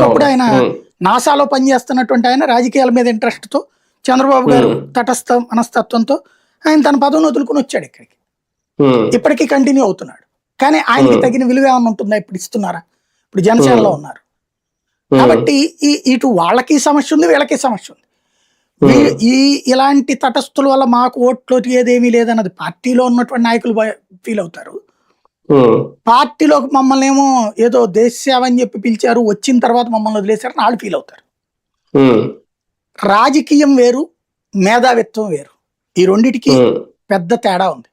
ఒకప్పుడు ఆయన నాసాలో పనిచేస్తున్నటువంటి ఆయన రాజకీయాల మీద ఇంట్రెస్ట్ తో చంద్రబాబు గారు తటస్థ మనస్తత్వంతో ఆయన తన పదవిని వదులుకుని వచ్చాడు ఇక్కడికి. ఇప్పటికీ కంటిన్యూ అవుతున్నాడు. కానీ ఆయనకి తగిన విలువ ఏమైనా ఉంటుందా? ఇప్పుడు ఇస్తున్నారా? ఇప్పుడు జనసేనలో ఉన్నారు కాబట్టి ఇటు వాళ్ళకి సమస్య ఉంది, వీళ్ళకి సమస్య ఉంది. ఇలాంటి తటస్థుల వల్ల మాకు ఓట్లు ఏదేమీ లేదన్నది పార్టీలో ఉన్నటువంటి నాయకులు ఫీల్ అవుతారు. పార్టీలో మమ్మల్ని ఏమో ఏదో దేశ సేవ అని చెప్పి పిలిచారు, వచ్చిన తర్వాత మమ్మల్ని వదిలేశారు వాళ్ళు ఫీల్ అవుతారు. రాజకీయం వేరు, మేధావిత్వం వేరు. ఈ రెండిటికి పెద్ద తేడా ఉంది.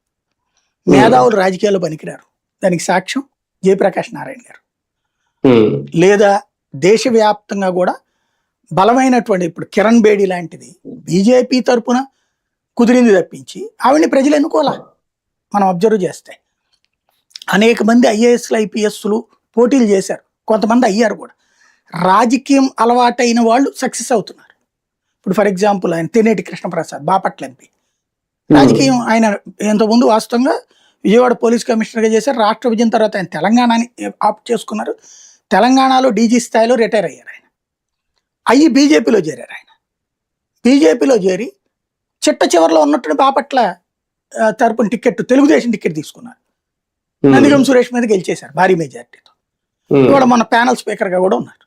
మేధావులు రాజకీయాల్లో పనికిరారు. దానికి సాక్ష్యం జయప్రకాష్ నారాయణ గారు. లేదా దేశవ్యాప్తంగా కూడా బలమైనటువంటి ఇప్పుడు కిరణ్ బేడి లాంటిది బీజేపీ తరపున కుదిరింది తప్పించి ఆవిడ్ని ప్రజలు ఎన్నుకోలా. మనం అబ్జర్వ్ చేస్తే అనేక మంది ఐఏఎస్లు ఐపీఎస్లు పోటీలు చేశారు, కొంతమంది అయ్యారు కూడా. రాజకీయం అలవాటైన వాళ్ళు సక్సెస్ అవుతున్నారు. ఇప్పుడు ఫర్ ఎగ్జాంపుల్ ఆయన తెనేటి కృష్ణప్రసాద్ బాపట్ల ఎంపీ. రాజకీయం ఆయన ఇంతకుముందు వాస్తవంగా విజయవాడ పోలీస్ కమిషనర్గా చేశారు. రాష్ట్ర విభజన తర్వాత ఆయన తెలంగాణని ఆప్ట్ చేసుకున్నారు. తెలంగాణలో డీజీ స్థాయిలో రిటైర్ అయ్యారు ఆయన. అయ్యి బీజేపీలో చేరారు ఆయన. బీజేపీలో చేరి చిట్ట చివరిలో ఉన్నట్టు బాపట్ల తరపున టికెట్, తెలుగుదేశం టికెట్ తీసుకున్నారు. నందిగం సురేష్ మీద గెలిచేశారు భారీ మెజార్టీతో. ఇవాళ మన ప్యానల్ స్పీకర్గా కూడా ఉన్నారు.